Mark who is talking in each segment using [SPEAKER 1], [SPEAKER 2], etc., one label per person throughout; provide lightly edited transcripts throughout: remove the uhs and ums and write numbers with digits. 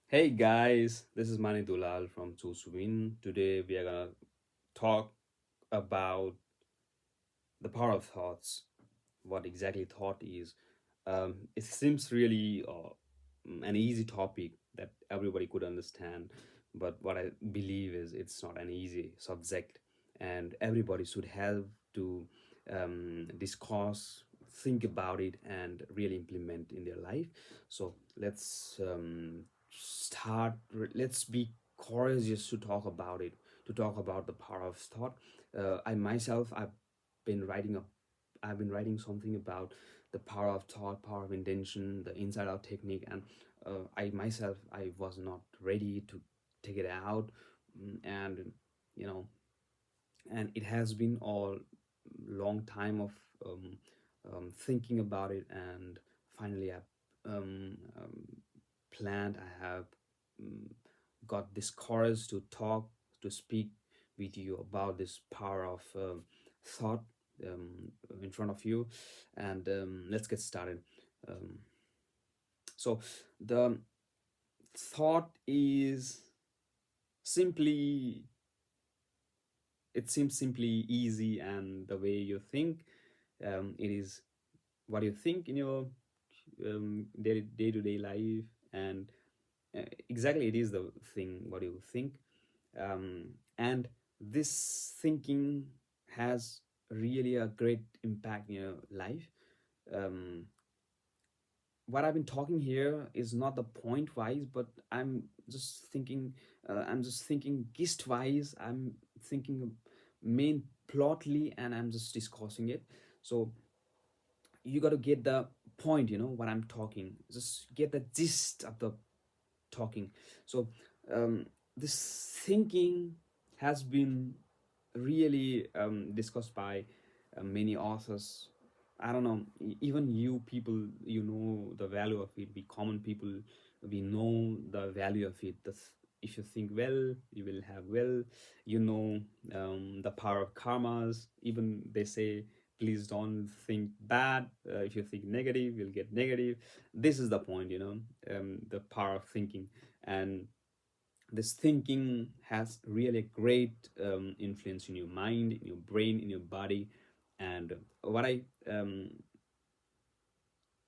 [SPEAKER 1] Hey guys, this is Mani Dulal from Win. Today we are gonna talk about the power of thoughts, what exactly thought is. It seems really an easy topic that everybody could understand, but what I believe is it's not an easy subject, and everybody should have to discuss, think about it, and really implement in their life. So let's start. Let's be courageous to talk about it, to talk about the power of thought. I myself, been writing a I've been writing something about the power of thought, power of intention, the inside out technique, and I myself I was not ready to take it out, and you know, and it has been all long time of thinking about it, and finally I planned. I have um, got this courage to talk, to speak with you about this power of thought in front of you, and let's get started. Um, so the thought is simply, it seems simply easy, and the way you think, it is what you think in your day to day life, and exactly it is the thing what you think, and this thinking has really a great impact in your life. um, what I've been talking here is not the point wise, but I'm just thinking gist wise. I'm thinking main plotly, and I'm just discussing it. So you got to get the point, what I'm talking. Just get the gist of the talking. So um, this thinking has been really discussed by many authors. I don't know, even you people, you know the value of it. We common people, we know the value of it. If you think well, you will have well. You know, the power of karmas. Even they say, please don't think bad. If you think negative, you'll get negative. This is the point, the power of thinking. And this thinking has really a great influence in your mind, in your brain, in your body. And what I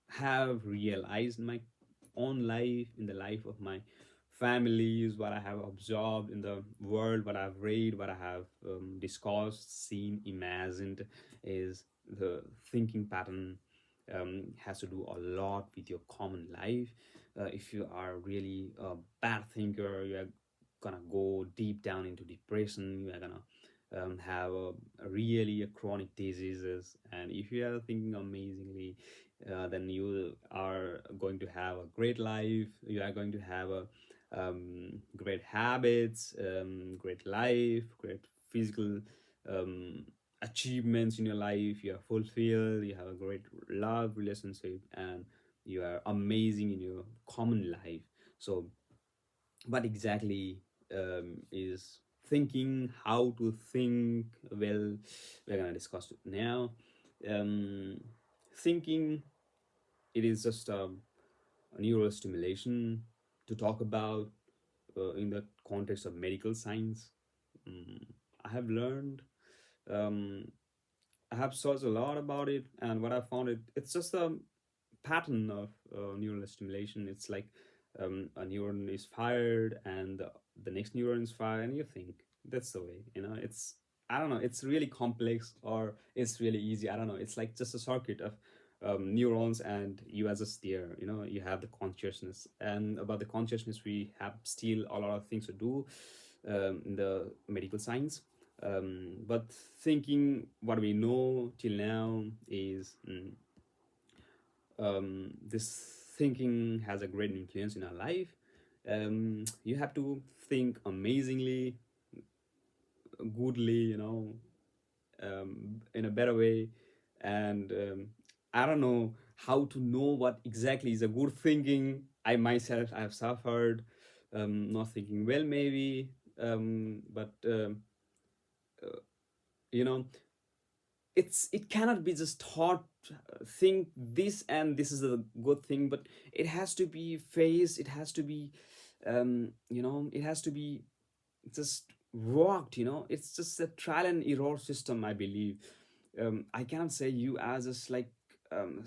[SPEAKER 1] have realized in my own life, in the life of my families, what I have observed in the world, what I've read, what I have discussed, seen, imagined, is the thinking pattern has to do a lot with your common life. If you are really a bad thinker, you are gonna go deep down into depression. You are gonna have a really a chronic diseases. And if you are thinking amazingly, then you are going to have a great life. You are going to have a great habits, great life, great physical um, achievements in your life. You are fulfilled. You have a great love relationship, and you are amazing in your common life. So what exactly is thinking, how to think well, we're gonna discuss it now. um, Thinking, it is just a neural stimulation to talk about in the context of medical science. Mm, I have learned, um, I have searched a lot about it, and what I found, it's just a pattern of neural stimulation. It's like a neuron is fired, and the next neuron is fired, and you think that's the way. It's, I don't know. It's really complex, or it's really easy. I don't know. It's like just a circuit of neurons, and you as a steer. You have the consciousness, and about the consciousness, we have still a lot of things to do in the medical science. But thinking, what we know till now is this thinking has a great influence in our life. You have to think amazingly, goodly, in a better way. And I don't know how to know what exactly is a good thinking. I myself, I have suffered not thinking well, maybe, but you know it cannot be just thought, think this and this is a good thing, but it has to be faced, it has to be It has to be just worked. It's just a trial and error system, I believe. I cannot say you as just like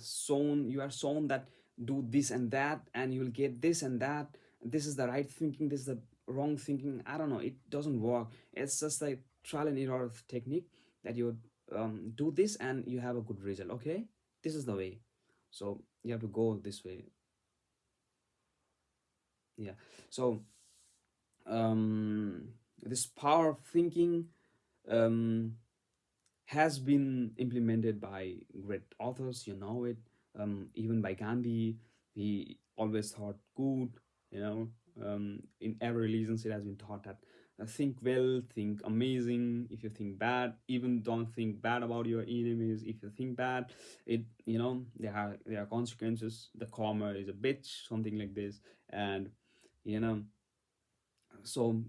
[SPEAKER 1] shown you are shown that do this and that and you will get this and that. This is the right thinking, this is the wrong thinking. I don't know, it doesn't work. It's just like trial and error technique that you do this and you have a good result. Okay, this is the way. So you have to go this way. Yeah. So um this power of thinking um has been implemented by great authors, it. Even by Gandhi, he always thought good, you know. In every religions, it has been taught that think well, think amazing. If you think bad, even don't think bad about your enemies. If you think bad, there are consequences. The karma is a bitch, something like this, and you know, so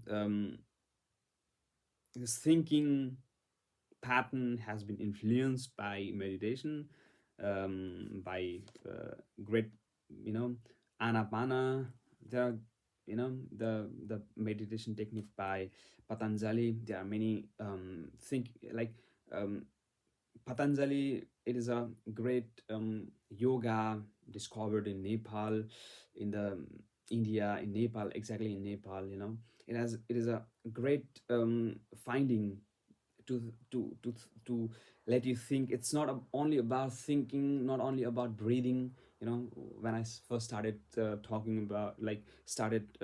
[SPEAKER 1] this thinking pattern has been influenced by meditation, by great, you know, anapana. There are, the meditation technique by Patanjali. There are many think like um, Patanjali. It is a great yoga discovered in Nepal, in the India, in Nepal, exactly in Nepal. It is a great finding to to to to let you think. It's not only about thinking, not only about breathing. When I first started talking about, like, started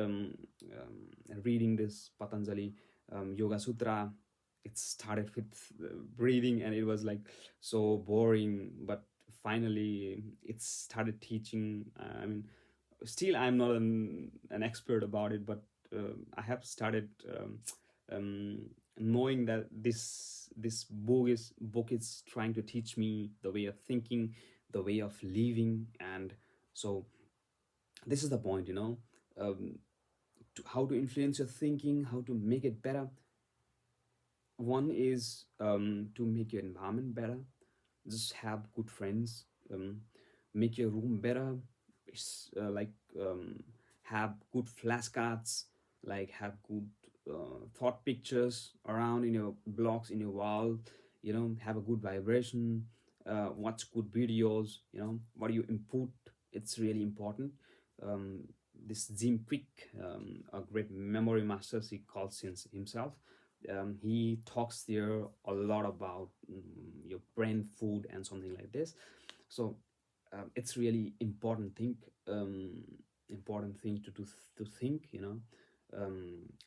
[SPEAKER 1] reading this Patanjali Yoga Sutra, it started with breathing, and it was like so boring. But finally, it started teaching. I mean, still I'm not an expert about it, but I have started um, knowing that this book is trying to teach me the way of thinking, the way of living. And so this is the point, how to influence your thinking, how to make it better. One is to make your environment better. Just have good friends. Make your room better. Like, have good flashcards, like have good thought pictures around in your blocks, in your wall. Have a good vibration. Watch good videos. What do you input? It's really important. um, this Jim Quick, a great memory master, he calls himself. He talks there a lot about your brain food and something like this. So it's really um, important thing to think,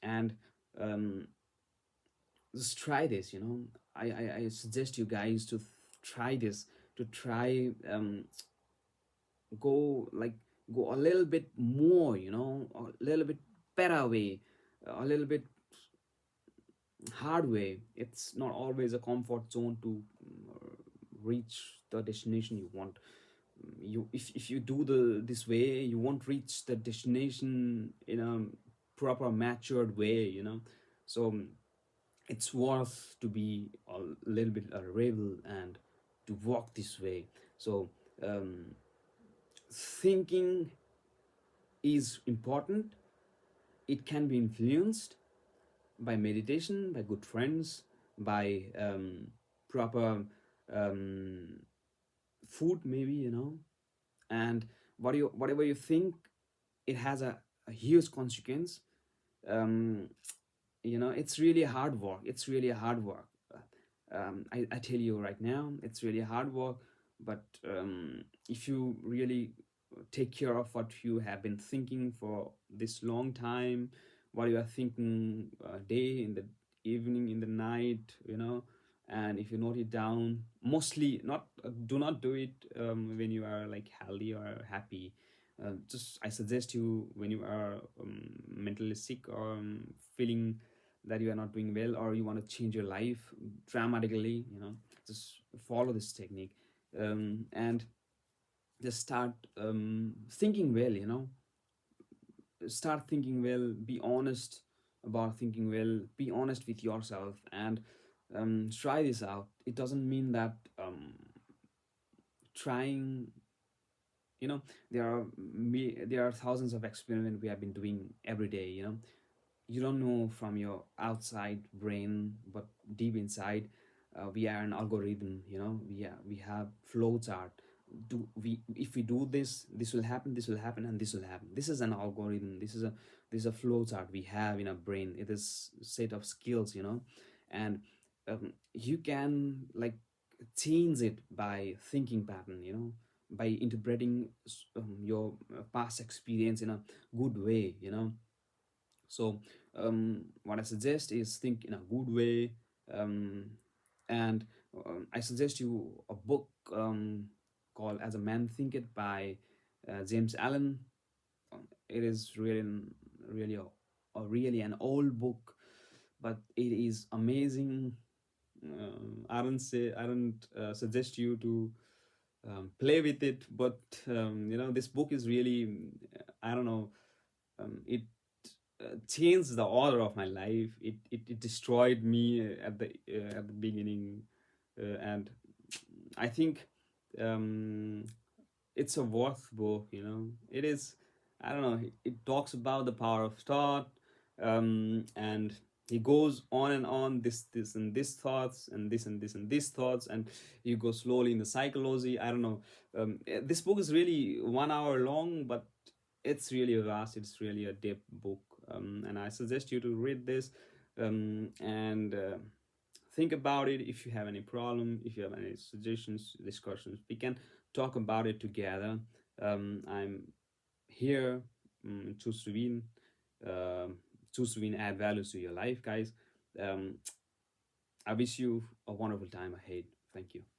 [SPEAKER 1] and um, just try this. I suggest you guys to try this, to try go like go a little bit more, a little bit better way, a little bit hard way. It's not always a comfort zone to reach the destination you want. If you do this way, you won't reach the destination in a proper matured way. So it's worth to be a little bit a rebel and to walk this way. So um, thinking is important. It can be influenced by meditation, by good friends, by proper um, food, maybe, and whatever you think, it has a huge consequence. Um, it's really hard work. It's really hard work. I tell you right now, it's really hard work. But if you really take care of what you have been thinking for this long time, what you are thinking day, in the evening, in the night, and if you note it down, mostly not do not do it when you are like healthy or happy. Just I suggest you when you are mentally sick, or feeling that you are not doing well, or you want to change your life dramatically, just follow this technique, and just start thinking well. Start thinking well. Be honest about thinking well. Be honest with yourself, and try this out. It doesn't mean that trying you know, there are thousands of experiments we have been doing every day, you know. You don't know from your outside brain, but deep inside, we are an algorithm, you know. We have flow chart. Do we, if we do this, this will happen, this will happen, and this will happen. This is an algorithm. This is a flow chart we have in our brain. It is a set of skills, you know. And you can like change it by thinking pattern, you know, by interpreting your past experience in a good way, you know. So what I suggest is think in a good way. um, and I suggest you a book called As a Man Thinketh by James Allen. It is really a really an old book, but it is amazing. I don't suggest you to play with it, but you know, this book is really, I don't know, it changed the order of my life. It destroyed me at the beginning, and I think um, it's a worth book. You know, it is. I don't know. It talks about the power of thought, and he goes on and on. This and this thoughts, and this and this and these thoughts, and you go slowly in the psychology. I don't know. This book is really 1 hour long, but it's really vast. It's really a deep book, and I suggest you to read this and think about it. If you have any problem, if you have any suggestions, discussions, we can talk about it together. I'm here. Choose to win. Choose to win. Add values to your life, guys. Um, I wish you a wonderful time ahead. Thank you.